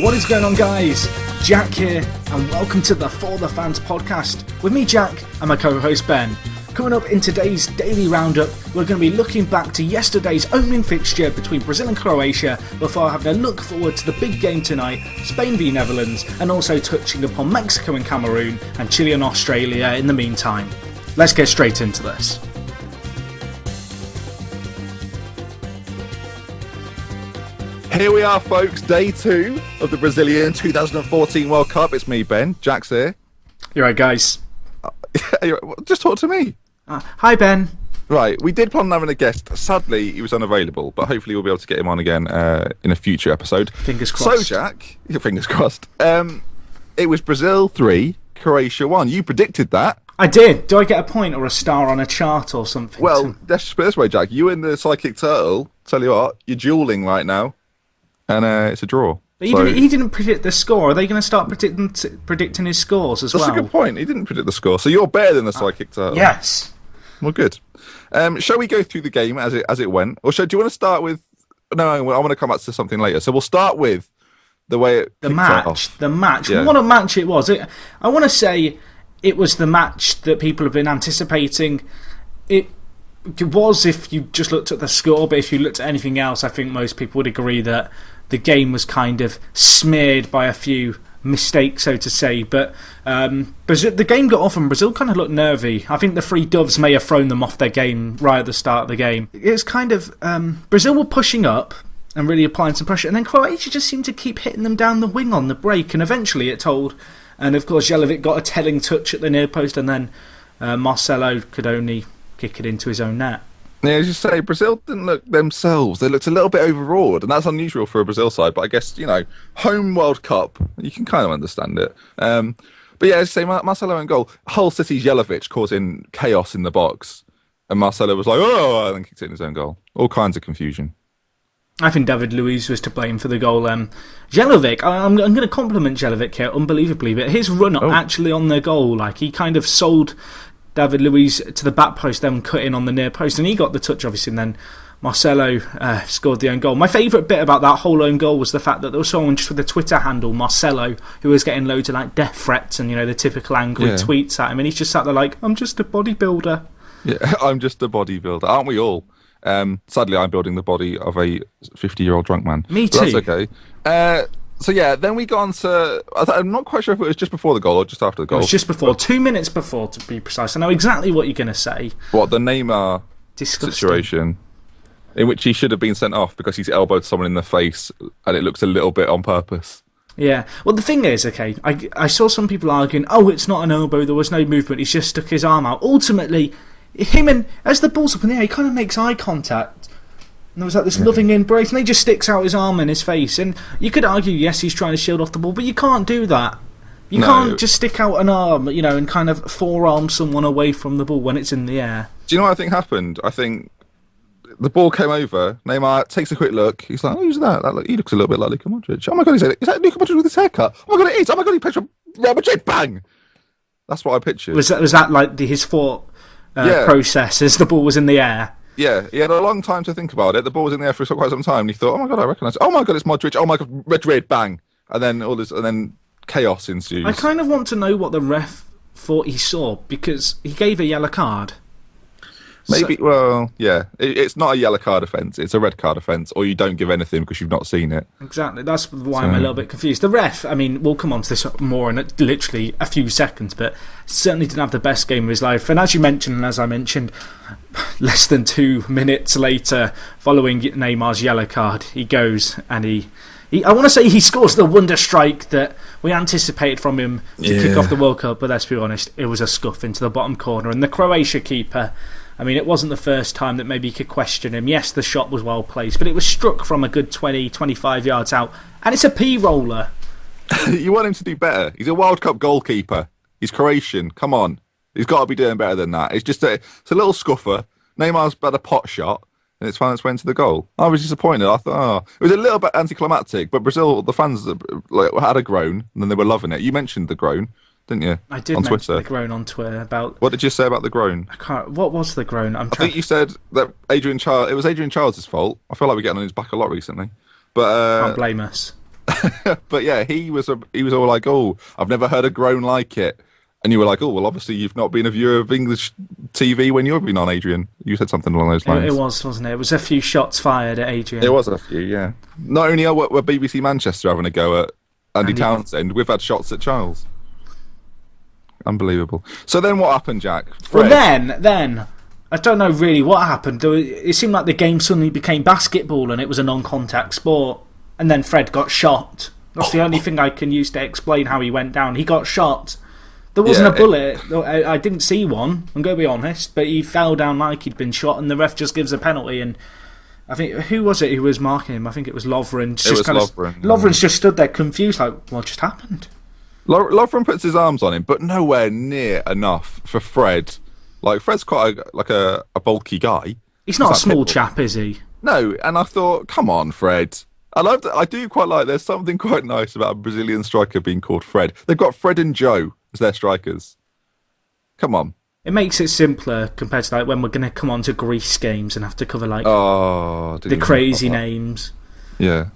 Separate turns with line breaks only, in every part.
What is going on, guys? Jack here, and welcome to the For The Fans podcast. With me, Jack, and my co-host Ben. Coming up in today's daily roundup, we're going to be looking back to yesterday's opening fixture between Brazil and Croatia before having a look forward to the big game tonight, Spain v Netherlands, and also touching upon Mexico and Cameroon, and Chile and Australia in the meantime. Let's get straight into this.
Here we are, folks, day 2 of the Brazilian 2014 World Cup. It's me, Ben. Jack's here.
You're right, guys.
Just talk to me.
Hi, Ben.
Right, we did plan on having a guest. Sadly, he was unavailable, but hopefully we'll be able to get him on again in a future episode.
Fingers crossed.
So, Jack, fingers crossed. It was Brazil 3, Croatia 1. You predicted that.
I did. Do I get a point or a star on a chart or something?
Well, let's just put it this way, Jack. You and the Psychic Turtle, tell you what, you're duelling right now. And it's a draw.
He didn't predict the score. Are they going to start predicting his scores as well?
That's a good point. He didn't predict the score. So you're better than the Psychic Turtle.
Yes.
Well, good. Shall we go through the game as it went? Or do you want to start with... No, I want to come back to something later. So we'll start with the way it
The match.
Yeah.
What a match it was. I want to say it was the match that people have been anticipating. It was if you just looked at the score, but if you looked at anything else, I think most people would agree that the game was kind of smeared by a few mistakes, so to say. But the game got off and Brazil kind of looked nervy. I think the three doves may have thrown them off their game right at the start of the game. It was kind of... Brazil were pushing up and really applying some pressure, and then Croatia just seemed to keep hitting them down the wing on the break, and eventually it told. And of course, Jelavic got a telling touch at the near post, and then Marcelo could only kick it into his own net.
Yeah, as you say, Brazil didn't look themselves. They looked a little bit overawed, and that's unusual for a Brazil side. But I guess, home World Cup, you can kind of understand it. But yeah, as you say, Marcelo in goal. Whole city's Jelavic causing chaos in the box. And Marcelo was like, oh, and then kicked it in his own goal. All kinds of confusion.
I think David Luiz was to blame for the goal. Jelavic, I'm going to compliment Jelavic here, unbelievably, but his run actually on the goal, he kind of sold David Luiz to the back post, then cut in on the near post, and he got the touch, obviously, and then Marcelo scored the own goal. My favourite bit about that whole own goal was the fact that there was someone just with the Twitter handle, Marcelo, who was getting loads of death threats and, the typical angry tweets at him, and he's just sat there like, I'm just a bodybuilder. Yeah, I'm just a bodybuilder.
Aren't we all? Sadly, I'm building the body of a 50-year-old drunk man.
Me too.
That's okay. So yeah, then we got on to... I'm not quite sure if it was just before the goal or just after the goal.
It was just before, 2 minutes before to be precise. I know exactly what you're going to say.
What, the Neymar situation in which he should have been sent off because he's elbowed someone in the face and it looks a little bit on purpose.
Yeah, well the thing is, okay, I saw some people arguing, it's not an elbow, there was no movement, he's just stuck his arm out. Ultimately, as the ball's up in the air, he kind of makes eye contact. And there was this loving embrace, and he just sticks out his arm in his face. And you could argue, yes, he's trying to shield off the ball, but you can't do that. You can't just stick out an arm, and kind of forearm someone away from the ball when it's in the air.
Do you know what I think happened? I think the ball came over, Neymar takes a quick look, he's like, who's that? He looks a little bit like Luka Modric. Oh my God, is that Luka Modric with his haircut? Oh my God, it is! Oh my God, he pictured Real Madrid, bang! That's what I pictured.
Was that his thought process as the ball was in the air?
Yeah, he had a long time to think about it. The ball was in the air for quite some time, and he thought, "Oh my God, I recognise it. Oh my God, it's Modric. Oh my God, Madrid, bang!" And then chaos ensues.
I kind of want to know what the ref thought he saw because he gave a yellow card.
Maybe, it's not a yellow card offence. It's a red card offence, or you don't give anything because you've not seen it.
Exactly. That's why I'm a little bit confused. The ref, we'll come on to this more in literally a few seconds, but certainly didn't have the best game of his life. And as you mentioned, and as I mentioned, less than 2 minutes later, following Neymar's yellow card, he goes and I want to say he scores the wonder strike that we anticipated from him to kick off the World Cup, but let's be honest, it was a scuff into the bottom corner. And the Croatia keeper, it wasn't the first time that maybe you could question him. Yes, the shot was well placed, but it was struck from a good 20, 25 yards out, and it's a P-roller.
You want him to do better. He's a World Cup goalkeeper. He's Croatian. Come on. He's got to be doing better than that. It's just it's a little scuffer. Neymar's had a pot shot, and it's found its way into the goal. I was disappointed. I thought, it was a little bit anticlimactic, but Brazil, the fans had a groan, and then they were loving it. You mentioned the groan, didn't you?
I did mention the groan on Twitter.
What did you say about the groan?
What was the groan?
I think you said that it was Adrian Childs' fault. I feel like we're getting on his back a lot recently. But
can't blame us.
But yeah, he was all like, "Oh, I've never heard a groan like it," and you were like, "Oh, well, obviously you've not been a viewer of English TV when you've been on, Adrian." You said something along those lines.
It was, wasn't it? It was a few shots fired at Adrian.
It was a few, yeah. Not only were BBC Manchester having a go at Andy Townsend, we've had shots at Charles. Unbelievable. So then what happened, Jack?
Fred. Well, then, I don't know really what happened. It seemed like the game suddenly became basketball and it was a non-contact sport. And then Fred got shot. That's the only thing I can use to explain how he went down. He got shot. There wasn't a bullet. I didn't see one, I'm going to be honest. But he fell down like he'd been shot and the ref just gives a penalty. And I think, who was it who was marking him? I think it was Lovren. Lovren's just stood there confused, like, what just happened?
Lovren puts his arms on him, but nowhere near enough for Fred. Like, Fred's quite a bulky guy.
He's not a small chap, is he?
No, and I thought, come on, Fred. I do quite like, there's something quite nice about a Brazilian striker being called Fred. They've got Fred and Joe as their strikers. Come on.
It makes it simpler compared to like when we're going to come on to Greece games and have to cover like the crazy names.
Yeah.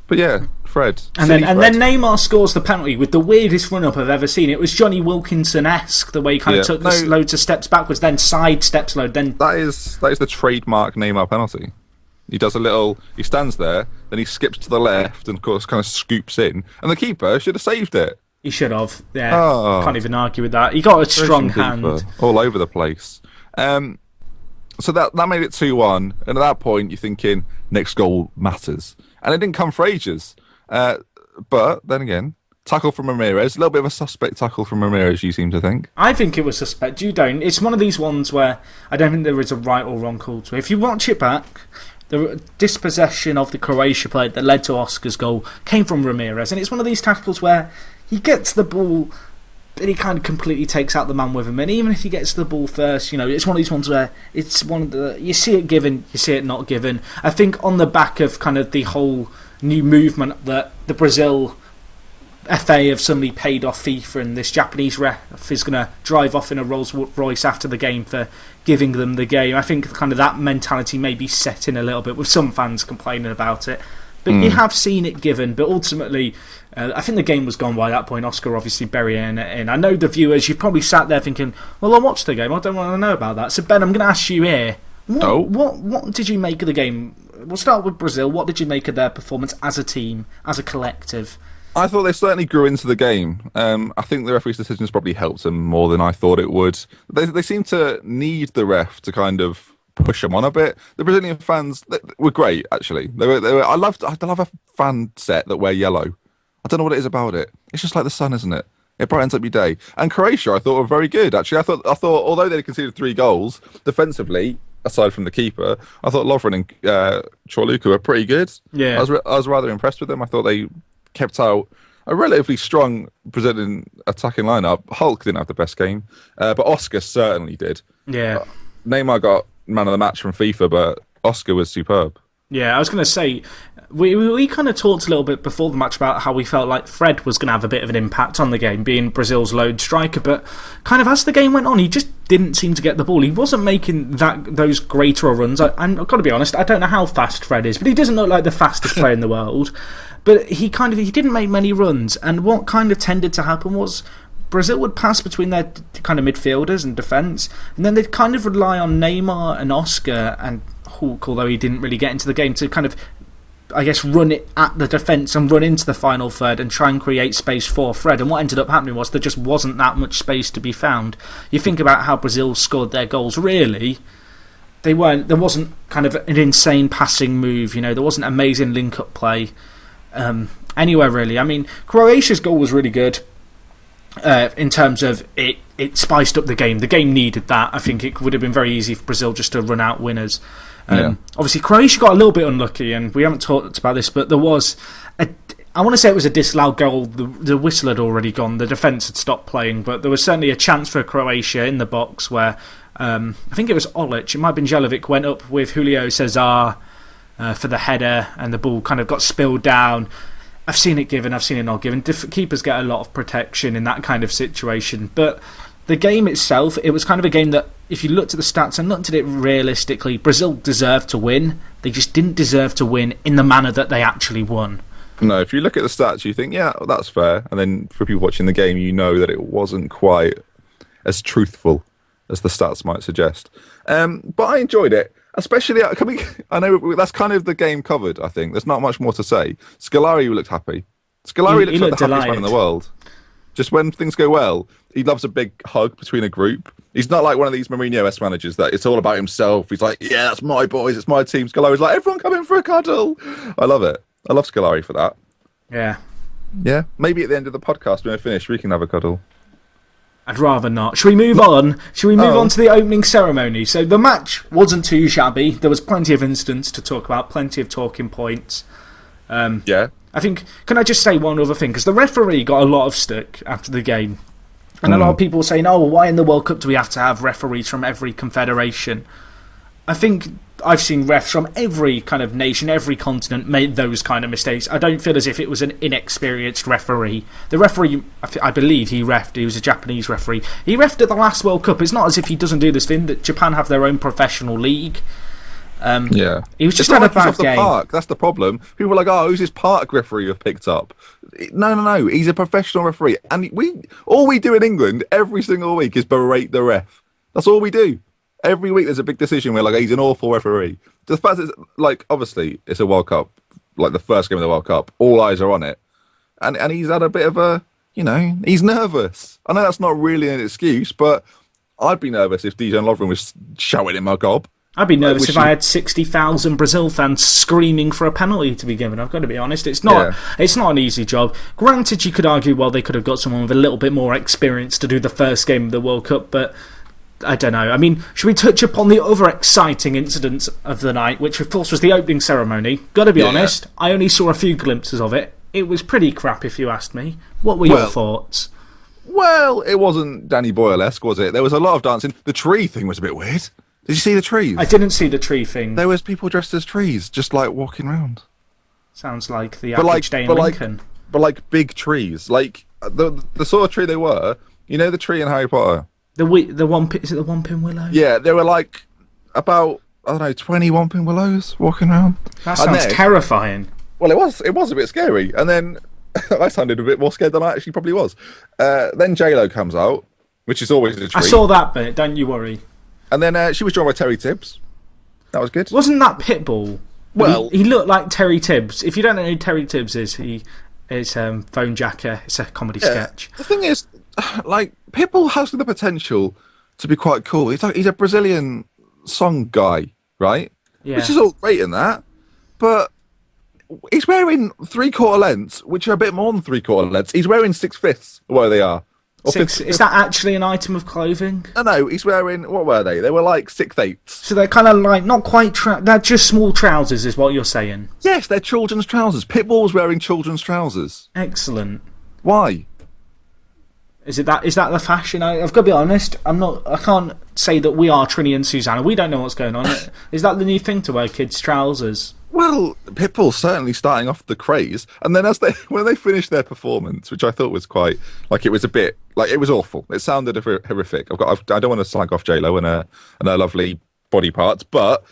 But yeah, Fred.
And then Neymar scores the penalty with the weirdest run-up I've ever seen. It was Johnny Wilkinson-esque, the way he kind of took loads of steps backwards, then side steps load. Then
that is the trademark Neymar penalty. He does he stands there, then he skips to the left and of course kind of scoops in. And the keeper should have saved it.
He should have, yeah. Can't even argue with that. He got a strong hand.
All over the place. So that made it 2-1. And at that point, you're thinking, next goal matters. And it didn't come for ages. But then again, tackle from Ramirez. A little bit of a suspect tackle from Ramirez, you seem to think.
I think it was suspect. You don't. It's one of these ones where I don't think there is a right or wrong call to it. If you watch it back, the dispossession of the Croatia player that led to Oscar's goal came from Ramirez. And it's one of these tackles where he gets the ball, but he kind of completely takes out the man with him. And even if he gets the ball first, it's one of these ones where it's one of the, you see it given, you see it not given. I think on the back of kind of the whole new movement that the Brazil FA have suddenly paid off FIFA, and this Japanese ref is going to drive off in a Rolls Royce after the game for giving them the game. I think kind of that mentality may be set in a little bit with some fans complaining about it. But you have seen it given. But ultimately, I think the game was gone by that point. Oscar obviously burying it in. I know the viewers, you've probably sat there thinking, well, I watched the game. I don't want to know about that. So, Ben, I'm going to ask you here. What did you make of the game? We'll start with Brazil. What did you make of their performance as a team, as a collective?
I thought they certainly grew into the game. I think the referee's decisions probably helped them more than I thought it would. They seem to need the ref to kind of push them on a bit. The Brazilian fans were great, actually. They were. I love a fan set that wear yellow. I don't know what it is about it. It's just like the sun, isn't it? It brightens up your day. And Croatia, I thought, were very good, actually. I thought although they conceded 3 goals, defensively, aside from the keeper, I thought Lovren and Chorluka were pretty good.
Yeah.
I was rather impressed with them. I thought they kept out a relatively strong Brazilian attacking lineup. Hulk didn't have the best game, but Oscar certainly did.
Yeah.
Neymar got man of the match from FIFA, but Oscar was superb.
Yeah, I was going to say, we kind of talked a little bit before the match about how we felt like Fred was going to have a bit of an impact on the game, being Brazil's lone striker, but kind of as the game went on, he just didn't seem to get the ball. He wasn't making those greater runs. I've got to be honest, I don't know how fast Fred is, but he doesn't look like the fastest player in the world. But he didn't make many runs, and what kind of tended to happen was Brazil would pass between their kind of midfielders and defence, and then they'd kind of rely on Neymar and Oscar and Hulk, although he didn't really get into the game, to kind of, I guess, run it at the defence and run into the final third and try and create space for Fred. And what ended up happening was there just wasn't that much space to be found. You think about how Brazil scored their goals, really, there wasn't kind of an insane passing move, there wasn't amazing link-up play anywhere, really. I mean, Croatia's goal was really good. In terms of it spiced up the game. The game needed that. I think it would have been very easy for Brazil just to run out winners. Obviously, Croatia got a little bit unlucky, and we haven't talked about this, but there was I want to say it was a disallowed goal. The whistle had already gone. The defence had stopped playing, but there was certainly a chance for Croatia in the box where I think it was Olic, it might have been Jelavic, went up with Julio Cesar for the header, and the ball kind of got spilled down. I've seen it given, I've seen it not given. Keepers get a lot of protection in that kind of situation. But the game itself, it was kind of a game that, if you looked at the stats and looked at it realistically, Brazil deserved to win. They just didn't deserve to win in the manner that they actually won.
No, if you look at the stats, you think, yeah, that's fair. And then for people watching the game, you know that it wasn't quite as truthful as the stats might suggest. But I enjoyed it, especially. I know that's kind of the game covered. I think there's not much more to say. Scolari looked happy. Scolari looks like the happiest man in the world. Just when things go well, he loves a big hug between a group. He's not like one of these Mourinho-esque managers that it's all about himself. He's like, yeah, that's my boys, it's my team. Scolari's like, everyone come in for a cuddle. I love it. I love Scolari for that.
Yeah.
Yeah. Maybe at the end of the podcast, when we're finished, we can have a cuddle.
I'd rather not. Should we move on? Should we move on to the opening ceremony? So the match wasn't too shabby. There was plenty of incidents to talk about, plenty of talking points.
Yeah.
I think, can I just say one other thing? Because the referee got a lot of stick after the game. And a lot of people were saying, oh, why in the World Cup do we have to have referees from every confederation? I think I've seen refs from every kind of nation, every continent make those kind of mistakes. I don't feel as if it was an inexperienced referee. The referee, I believe he refed, he was a Japanese referee. He refed at the last World Cup. It's not as if he doesn't do this thing, that Japan have their own professional league.
Yeah.
He was just had a bad game.
Park. That's the problem. People are like, oh, who's this park referee you've picked up? No. He's a professional referee. And all we do in England every single week is berate the ref. That's all we do. Every week there's a big decision where, like, he's an awful referee. The fact is, like, obviously, it's a World Cup, like the first game of the World Cup. All eyes are on it. And he's had a bit of a, he's nervous. I know that's not really an excuse, but I'd be nervous if Dijon Lovren was shouting in my gob.
I'd be nervous if I had 60,000 Brazil fans screaming for a penalty to be given. I've got to be honest. It's not an easy job. Granted, you could argue, well, they could have got someone with a little bit more experience to do the first game of the World Cup, but I don't know. I mean, should we touch upon the other exciting incidents of the night, which of course was the opening ceremony? Got to be honest, I only saw a few glimpses of it. It was pretty crap, if you asked me. What were your thoughts?
Well, it wasn't Danny Boyle-esque, was it? There was a lot of dancing. The tree thing was a bit weird. Did you see the trees?
I didn't see the tree thing.
There was people dressed as trees, just like walking around.
Sounds like the average day in Lincoln.
But like big trees, like the sort of tree they were. You know the tree in Harry Potter.
Is it the Whomping Willow?
Yeah, there were like about 20 Whomping Willows walking around.
That sounds terrifying.
Well, it was a bit scary, and then I sounded a bit more scared than I actually probably was. Then J-Lo comes out, which is always a treat.
I saw that bit. Don't you worry.
And then she was drawn by Terry Tibbs. That was good.
Wasn't that Pitbull?
Well,
he looked like Terry Tibbs. If you don't know who Terry Tibbs is, he is Phone Jacker. It's a comedy sketch.
The thing is, like, Pitbull has the potential to be quite cool. He's a Brazilian song guy, right?
Yeah.
Which is all great in that, but he's wearing 3/4 lengths, which are a bit more than 3/4 lengths. He's wearing 6/5 where they are.
Is that actually an item of clothing?
No, he's wearing, what were they? They were like 6/8.
So they're kind of like, not quite, they're just small trousers is what you're saying?
Yes, they're children's trousers. Pitbull's wearing children's trousers.
Excellent.
Why?
Is that the fashion? I've got to be honest, I can't say that we are Trini and Susanna. We don't know what's going on. Is that the new thing to wear kids' trousers?
Well, Pitbull's certainly starting off the craze, and then when they finished their performance, which I thought was quite, like, it was a bit, like, it was awful. It sounded horrific. I don't want to slag off J-Lo and her lovely body parts, but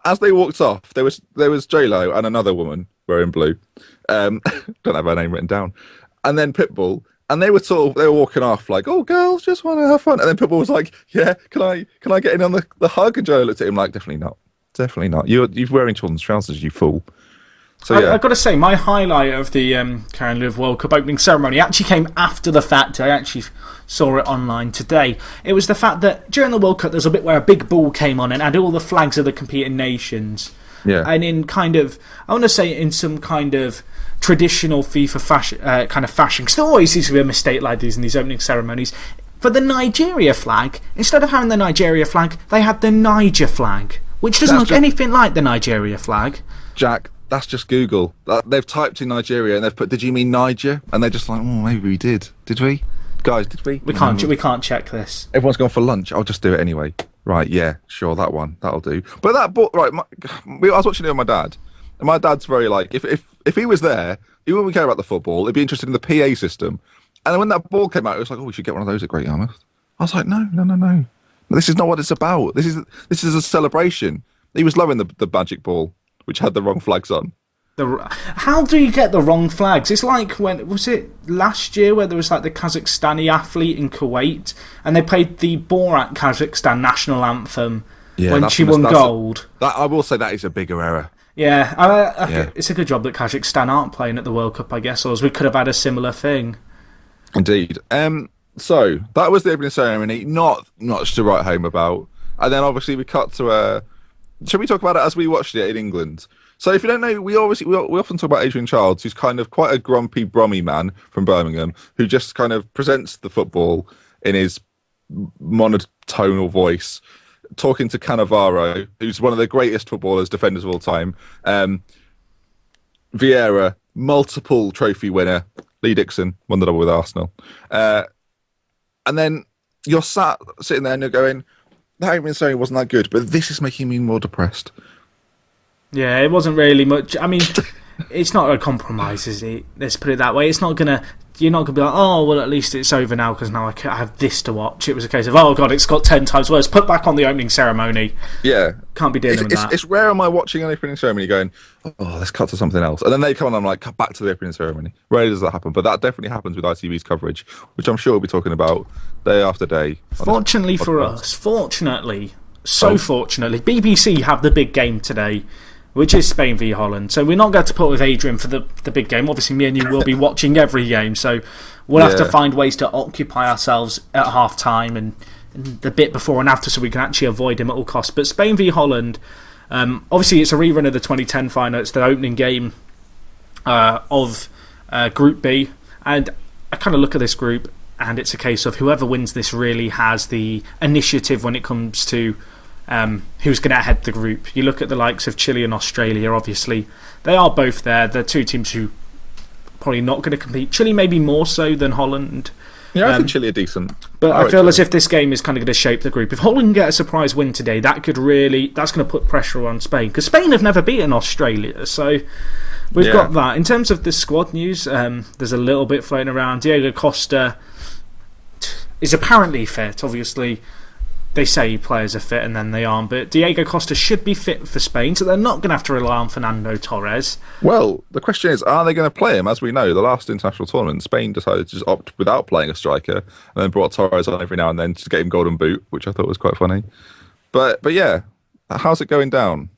as they walked off, there was J-Lo and another woman wearing blue. Don't have her name written down, and then Pitbull. And they were walking off like, oh, girls just want to have fun. And then Pitbull was like, yeah, can I get in on the hug? And Joe looked at him like, definitely not. Definitely not. You're wearing children's trousers, you fool. So yeah.
I've got to say, my highlight of the Karen Love World Cup opening ceremony actually came after the fact. I actually saw it online today. It was the fact that during the World Cup, there's a bit where a big ball came on and had all the flags of the competing nations.
Yeah.
And in kind of, I want to say in some kind of traditional FIFA fashion, because there always seems to be a mistake like this in these opening ceremonies. For the Nigeria flag, instead of having the Nigeria flag, they had the Niger flag, which doesn't look anything like the Nigeria flag.
Jack, that's just Google. They've typed in Nigeria and they've put, did you mean Niger? And they're just like, oh, maybe we did. Did we? Guys, did we?
We can't check this.
Everyone's gone for lunch. I'll just do it anyway. Right, yeah, sure, that one. That'll do. But that ball, right, I was watching it with my dad. And my dad's very like, if he was there, he wouldn't care about the football. He'd be interested in the PA system. And when that ball came out, it was like, oh, we should get one of those at Great Yarmouth. I was like, no. This is not what it's about. This is a celebration. He was loving the magic ball, which had the wrong flags on.
How do you get the wrong flags? It's like was it last year where there was like the Kazakhstani athlete in Kuwait and they played the Borat Kazakhstan national anthem when she won gold.
I will say that is a bigger error.
Yeah, it's a good job that Kazakhstan aren't playing at the World Cup, I guess, or we could have had a similar thing.
Indeed. So that was the opening ceremony. Not much to write home about. And then obviously we cut to shall we talk about it as we watched it in England? So if you don't know, we often talk about Adrian Childs, who's kind of quite a grumpy, brummy man from Birmingham, who just kind of presents the football in his monotonal voice, talking to Cannavaro, who's one of the greatest defenders of all time. Vieira, multiple trophy winner. Lee Dixon won the double with Arsenal. And then you're sitting there and you're going, that opening ceremony wasn't that good, but this is making me more depressed.
Yeah, it wasn't really much. I mean, it's not a compromise, is it? Let's put it that way. You're not gonna be like, oh, well, at least it's over now because now I have this to watch. It was a case of, oh god, it's got 10 times worse. Put back on the opening ceremony.
Yeah,
can't be dealing with that.
It's rare am I watching an opening ceremony going, oh, let's cut to something else, and then they come on and I'm like, cut back to the opening ceremony. Rarely does that happen, but that definitely happens with ITV's coverage, which I'm sure we'll be talking about day after day.
Fortunately for us, fortunately, BBC have the big game today, which is Spain v Holland. So we're not going to put with Adrian for the big game. Obviously, me and you will be watching every game, so we'll have to find ways to occupy ourselves at half-time and the bit before and after so we can actually avoid him at all costs. But Spain v Holland, obviously it's a rerun of the 2010 final. It's the opening game of Group B. And I kind of look at this group and it's a case of whoever wins this really has the initiative when it comes to who's going to head the group. You look at the likes of Chile and Australia, obviously. They are both there. They're two teams who probably not going to compete. Chile maybe more so than Holland.
Yeah, I think Chile are decent.
But I feel as if this game is kind of going to shape the group. If Holland can get a surprise win today, that's going to put pressure on Spain. Because Spain have never beaten Australia, so we've got that. In terms of the squad news, there's a little bit floating around. Diego Costa is apparently fit, obviously. They say players are fit and then they aren't, but Diego Costa should be fit for Spain, so they're not going to have to rely on Fernando Torres.
Well, the question is, are they going to play him? As we know, the last international tournament, Spain decided to just opt without playing a striker and then brought Torres on every now and then to get him golden boot, which I thought was quite funny. But yeah, how's it going down?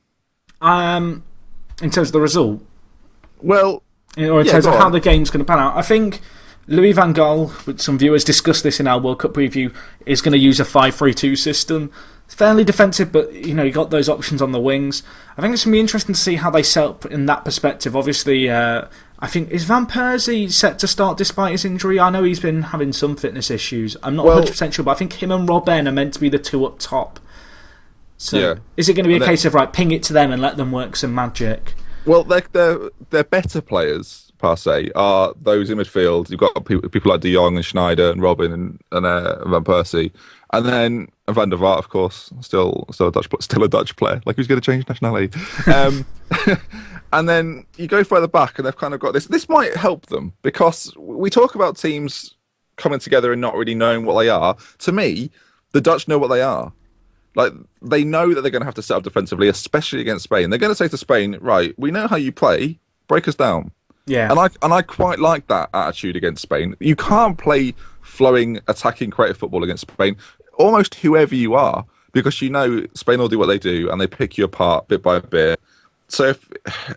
In terms of the result?
Well,
or in terms of how the game's going to pan out, I think Louis van Gaal, with some viewers discussed this in our World Cup preview, is going to use a 5-3-2 system. It's fairly defensive, but you got those options on the wings. I think it's going to be interesting to see how they set up in that perspective. Obviously, I think, is Van Persie set to start despite his injury? I know he's been having some fitness issues. I'm not 100% sure, but I think him and Robben are meant to be the two up top. So is it going to be a case of, right, ping it to them and let them work some magic? Well,
they're better players, per se, are those in midfield. You've got people like De Jong and Schneider and Robben and Van Persie. And then Van der Vaart, of course, still a Dutch player. Like, who's going to change nationality? And then you go further back and they've kind of got this. This might help them because we talk about teams coming together and not really knowing what they are. To me, the Dutch know what they are. Like, they know that they're going to have to set up defensively, especially against Spain. They're going to say to Spain, right, we know how you play, break us down.
Yeah.
And I quite like that attitude against Spain. You can't play flowing, attacking, creative football against Spain, almost whoever you are, because Spain will do what they do and they pick you apart bit by bit. So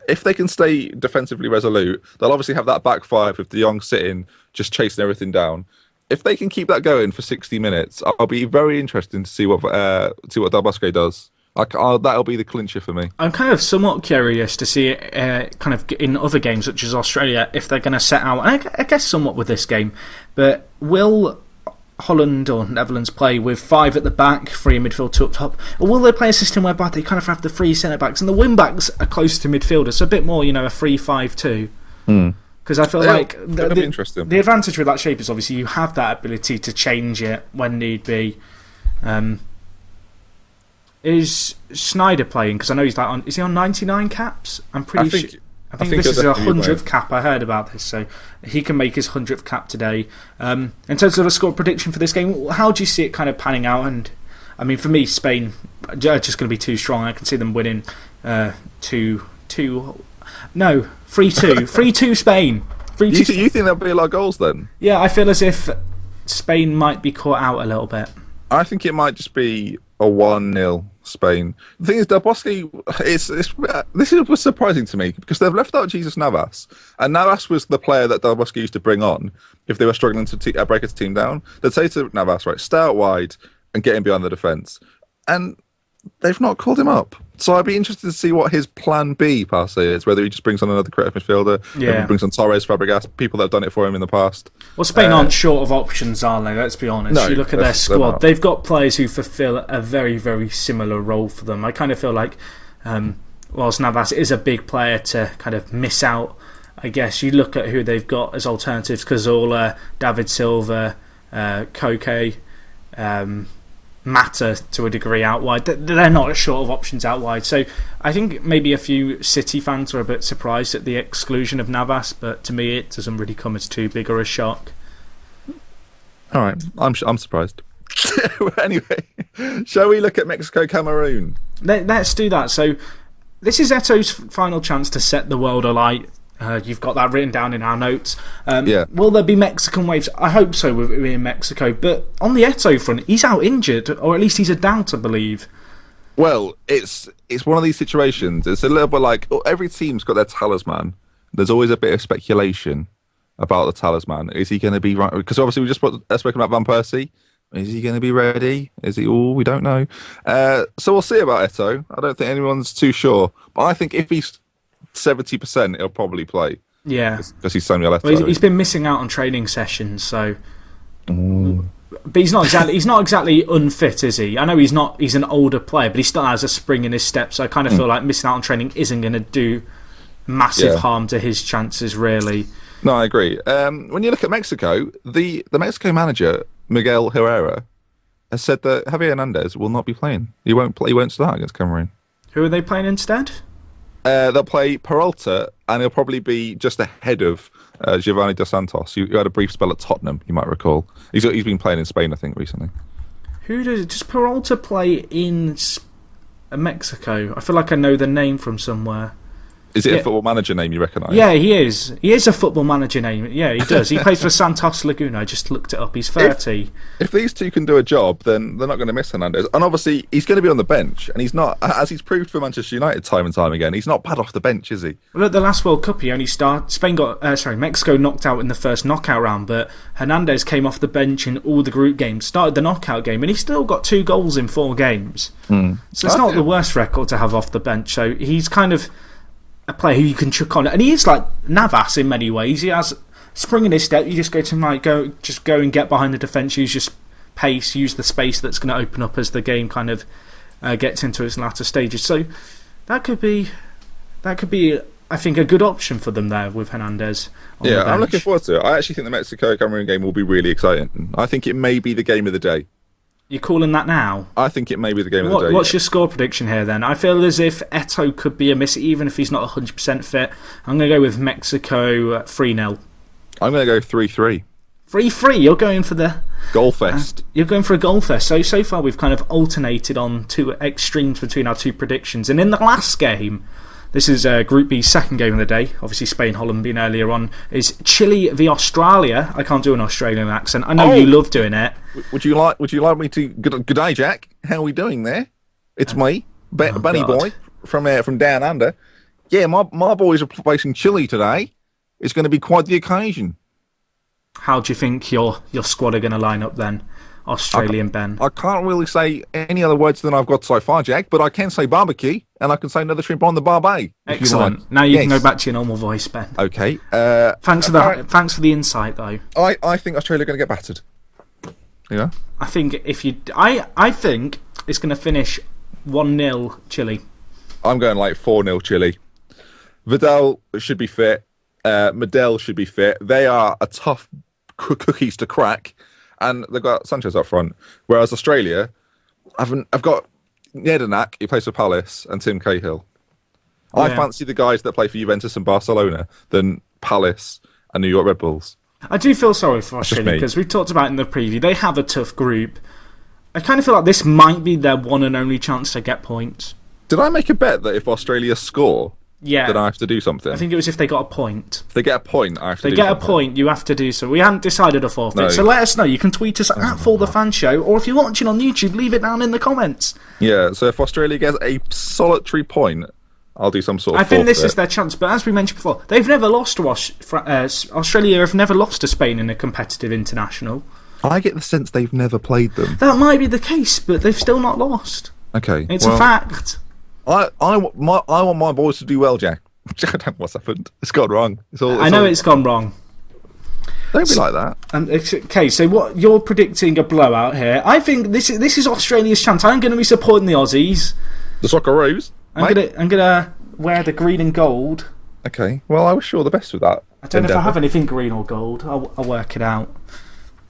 if they can stay defensively resolute, they'll obviously have that back five with De Jong sitting, just chasing everything down. If they can keep that going for 60 minutes, I'll be very interested to see what Del Bosque does. That'll be the clincher for me.
I'm kind of somewhat curious to see it kind of in other games, such as Australia, if they're going to set out, and I guess somewhat with this game, but will Holland or Netherlands play with 5 at the back, 3 in midfield, 2 up top, or will they play a system whereby they kind of have the 3 centre-backs and the wing-backs are close to midfielders, so a bit more, a 3-5-2? Because I feel like the advantage with that shape is obviously you have that ability to change it when need be. Is Schneider playing? Because I know he's is he on 99 caps? I'm pretty sure. I think this is a 100th cap. I heard about this, so he can make his 100th cap today. In terms of a score prediction for this game, how do you see it kind of panning out? And I mean, for me, Spain are just going to be too strong. I can see them winning 2-1. No, 3-2. 3-2 Spain. 3-2.
You think there'll be a lot of goals then?
Yeah, I feel as if Spain might be caught out a little bit.
I think it might just be a 1-0 Spain. The thing is, Del Bosque, this was surprising to me because they've left out Jesus Navas, and Navas was the player that Del Bosque used to bring on if they were struggling to break his team down. They'd say to Navas, right, stay out wide and get him behind the defence. And they've not called him up. So I'd be interested to see what his plan B per se is, whether he just brings on another creative midfielder, whether he brings on Torres, Fabregas, people that have done it for him in the past.
Well, Spain aren't short of options, are they? Let's be honest.
No,
you look at their squad, they've got players who fulfil a very, very similar role for them. I kind of feel like, whilst Navas is a big player to kind of miss out, I guess you look at who they've got as alternatives, Cazorla, David Silva, Koke, Mata to a degree out wide. They're not short of options out wide. So I think maybe a few City fans were a bit surprised at the exclusion of Navas, but to me it doesn't really come as too big of a shock.
All right, I'm surprised. Anyway, shall we look at Mexico Cameroon?
Let's do that. So this is Eto's final chance to set the world alight. You've got that written down in our notes. Will there be Mexican waves? I hope so with in Mexico. But on the Eto front, he's out injured, or at least he's a doubt, I believe.
Well, it's one of these situations. It's a little bit like every team's got their talisman. There's always a bit of speculation about the talisman. Is he going to be right? Because obviously we just spoken about Van Persie. Is he going to be ready? Is he? Oh, we don't know. So we'll see about Eto. I don't think anyone's too sure. But I think if he's 70%, he'll probably play.
Yeah,
because he's Samuel Eto'o.
Well, he's been missing out on training sessions, so. But he's not exactly unfit, is he? I know he's not. He's an older player, but he still has a spring in his step. So I kind of feel like missing out on training isn't going to do massive harm to his chances, really.
No, I agree. When you look at Mexico, the Mexico manager Miguel Herrera has said that Javier Hernandez will not be playing. He won't play. He won't start against Cameroon.
Who are they playing instead?
They'll play Peralta, and he'll probably be just ahead of Giovanni Dos Santos, who had a brief spell at Tottenham, you might recall. He's been playing in Spain, I think, recently.
Does Peralta play in Mexico? I feel like I know the name from somewhere.
Is it a Football Manager name you recognise?
Yeah, he is. He is a Football Manager name. Yeah, he does. He plays for Santos Laguna. I just looked it up. He's 30.
If these two can do a job, then they're not going to miss Hernandez. And obviously, he's going to be on the bench. And he's not, as he's proved for Manchester United time and time again, he's not bad off the bench, is he?
Well, at the last World Cup, he only started. Mexico knocked out in the first knockout round, but Hernandez came off the bench in all the group games, started the knockout game, and he still got 2 goals in 4 games. So it's not the worst record to have off the bench. So he's kind of a player who you can chuck on, and he is like Navas in many ways. He has spring in his step. You just go to him, go and get behind the defence, use your pace, use the space that's going to open up as the game kind of gets into its latter stages. So that could be, I think, a good option for them there with Hernandez.
Yeah, I'm looking forward to it. I actually think the Mexico Cameroon game will be really exciting. I think it may be the game of the day.
You're calling that now?
I think it may be the game of the day.
What's your score prediction here then? I feel as if Eto could be a miss, even if he's not 100% fit. I'm going to go with Mexico 3-0.
I'm going to go 3-3.
3-3? You're going for the...
Goal fest.
You're going for a goal fest. So far we've kind of alternated on 2 extremes between our 2 predictions. And in the last game, this is Group B's second game of the day. Obviously Spain-Holland being earlier on. Is Chile v Australia. I can't do an Australian accent. I know you love doing it.
Would you like me to... Good day, Jack. How are we doing there? It's me, Bunny Boy, from Down Under. Yeah, my boys are facing Chile today. It's going to be quite the occasion.
How do you think your squad are going to line up then, Australian Ben?
I can't really say any other words than I've got so far, Jack, but I can say barbecue, and I can say another shrimp on the barbie.
Excellent. Like. Now you can go back to your normal voice, Ben.
Okay.
Thanks for the insight, though.
I think Australia are going to get battered. You know?
I think I think it's going to finish 1-0 Chile. I'm
going like 4-0 Chile. Vidal should be fit. Medel should be fit. They are a tough cookies to crack, and they've got Sanchez up front. Whereas Australia, I've got Jedinak, who plays for Palace, and Tim Cahill. I fancy the guys that play for Juventus and Barcelona than Palace and New York Red Bulls.
I do feel sorry for Australia because we talked about in the preview, they have a tough group. I kind of feel like this might be their one and only chance to get points.
Did I make a bet that if Australia score,
Yeah.
then I have to do something.
I think it was if they got a point.
If they get a point, I have to do
If they get
something.
a point, you have to do so. We haven't decided a forfeit,
No.
so let us know. You can tweet us at ForTheFans Show, or if you're watching on YouTube, leave it down in the comments.
Yeah, so if Australia gets a solitary point, I'll do some sort of
I think this
forfeit.
is their chance, but as we mentioned before, they've never lost to Australia have never lost to Spain in a competitive international.
I get the sense they've never played them.
That might be the case, but they've still not lost.
Okay.
It's a fact.
I want my boys to do well, Jack. I don't know what's happened. It's gone wrong.
I know it's gone wrong.
Don't be like that.
Okay, so what you're predicting a blowout here? I think this is Australia's chance. I'm going to be supporting the Aussies.
The Socceroos.
I'm gonna wear the green and gold.
Okay. Well, I wish you all the best with that.
I don't know if I have anything green or gold. I'll work it out.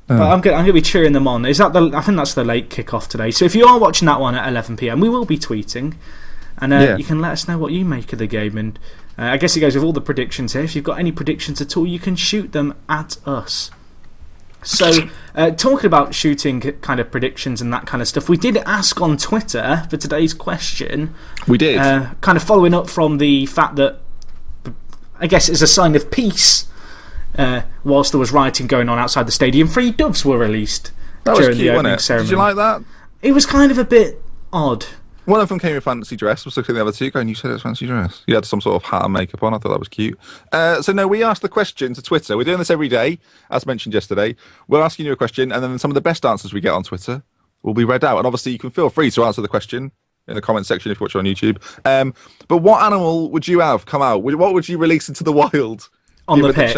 But I'm gonna be cheering them on. Is that I think that's the late kickoff today. So if you are watching that one at 11 PM, we will be tweeting. And you can let us know what you make of the game. And I guess it goes with all the predictions here. If you've got any predictions at all, you can shoot them at us. So, talking about shooting kind of predictions and that kind of stuff, we did ask on Twitter for today's question.
We did.
Kind of following up from the fact that, I guess as a sign of peace, whilst there was rioting going on outside the stadium, 3 doves were released during the opening ceremony.
Did you like that?
It was kind of a bit odd.
One of them came in fancy dress. Was looking at the other two going, you said it was fancy dress. You had some sort of hat and makeup on. I thought that was cute. So no, we asked the question to Twitter. We're doing this every day, as mentioned yesterday. We're asking you a question, and then some of the best answers we get on Twitter will be read out. And obviously, you can feel free to answer the question in the comment section if you watch on YouTube. But what animal would you have come out? What would you release into the wild?
On the pitch.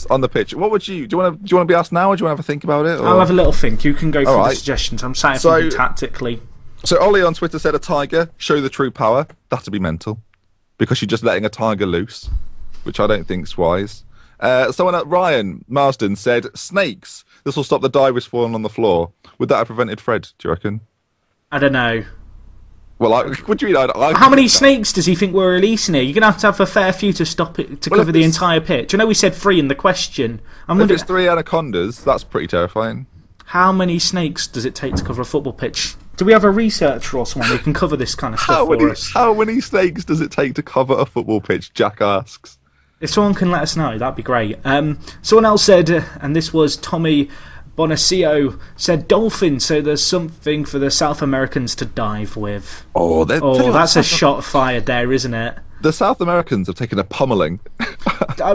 On the pitch. What would you? Do you want to be asked now, or do you want to have a think about it? Or?
I'll have a little think. You can go through the suggestions. I'm saying thinking tactically.
So Ollie on Twitter said a tiger, show the true power. That'd be mental. Because you're just letting a tiger loose, which I don't think's wise. Someone at Ryan Marsden said, snakes. This will stop the divers falling on the floor. Would that have prevented Fred, do you reckon?
I don't know.
Well, what do you mean?
How many snakes does he think we're releasing here? You're going to have a fair few to stop it, to cover the entire pitch. I know we said 3 in the question.
If it's 3 anacondas, that's pretty terrifying.
How many snakes does it take to cover a football pitch? Do we have a researcher or someone who can cover this kind of stuff for us?
How many snakes does it take to cover a football pitch? Jack asks.
If someone can let us know, that'd be great. Someone else said, and this was Tommy Bonacio, said dolphins, so there's something for the South Americans to dive with.
Oh,
that's a shot fired there, isn't it?
The South Americans have taken a pummeling.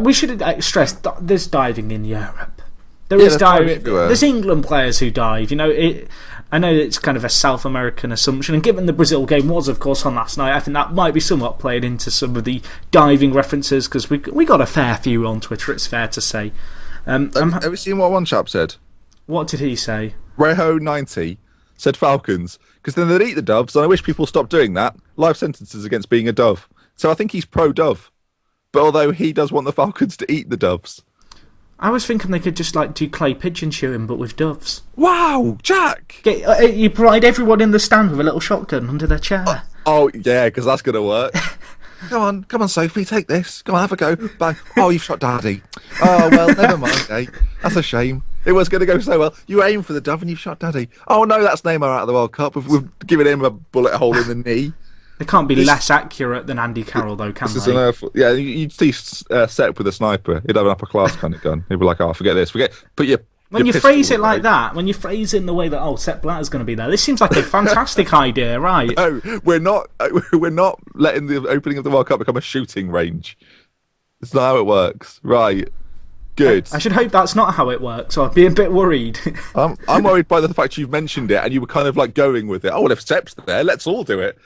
We should stress there's diving in Europe. There's England players who dive. You know, I know it's kind of a South American assumption, and given the Brazil game was, of course, on last night, I think that might be somewhat played into some of the diving references, because we got a fair few on Twitter, it's fair to say.
Have you seen what one chap said?
What did he say?
Reho90 said Falcons, because then they'd eat the doves, and I wish people stopped doing that. Life sentences against being a dove. So I think he's pro-dove. But although he does want the Falcons to eat the doves.
I was thinking they could just do clay pigeon shooting, but with doves.
Wow, Jack!
You provide everyone in the stand with a little shotgun under their chair.
Oh yeah, because that's going to work. Come on, Sophie, take this. Come on, have a go. Bang. Oh, you've shot Daddy. Oh, well, never mind, eh? That's a shame. It was going to go so well. You aim for the dove and you've shot Daddy. Oh, no, that's Neymar out of the World Cup. We've given him a bullet hole in the knee.
They can't be less accurate than Andy Carroll, though, can they?
Yeah, you'd see Sepp with a sniper. He'd have an upper class kind of gun. He'd be like, oh, forget this.
When you phrase it like that, when you phrase it in the way that, Sepp Blatter's going to be there, this seems like a fantastic idea, right?
No, we're not letting the opening of the World Cup become a shooting range. It's not how it works. Right. Good.
I should hope that's not how it works, or I'd be a bit worried.
I'm worried by the fact you've mentioned it and you were kind of going with it. Oh, well, if Sepp's there, let's all do it.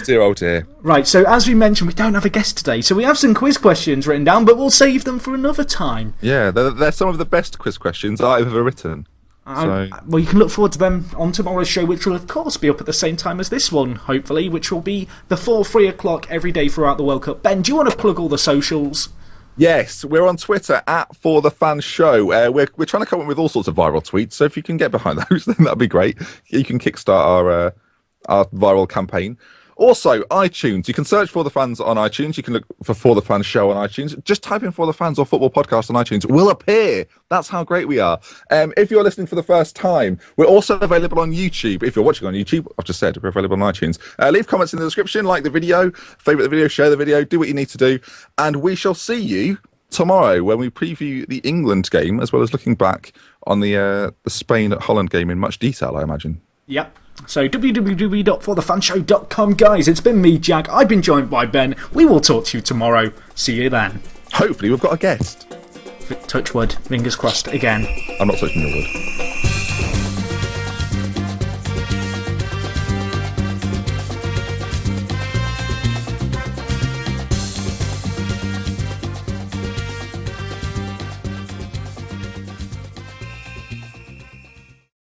Dear, oh dear.
Right, so as we mentioned, we don't have a guest today, so we have some quiz questions written down, but we'll save them for another time.
Yeah, they're some of the best quiz questions I've ever written.
Well, you can look forward to them on tomorrow's show, which will, of course, be up at the same time as this one, hopefully, which will be before 3 o'clock every day throughout the World Cup. Ben, do you want to plug all the socials?
Yes, we're on Twitter at ForTheFans Show. We're trying to come up with all sorts of viral tweets, so if you can get behind those, then that'd be great. You can kickstart our viral campaign. Also, iTunes. You can search For The Fans on iTunes. You can look for the Fans show on iTunes. Just type in For The Fans or Football Podcast on iTunes. We'll appear. That's how great we are. If you're listening for the first time, we're also available on YouTube. If you're watching on YouTube, I've just said we're available on iTunes. Leave comments in the description, like the video, favourite the video, share the video, do what you need to do. And we shall see you tomorrow when we preview the England game, as well as looking back on the Spain-Holland game in much detail, I imagine.
Yep. So www.forthefanshow.com, guys. It's been me, Jack. I've been joined by Ben. We will talk to you tomorrow. See you then.
Hopefully we've got a guest.
Touch wood. Fingers crossed again.
I'm not touching your wood.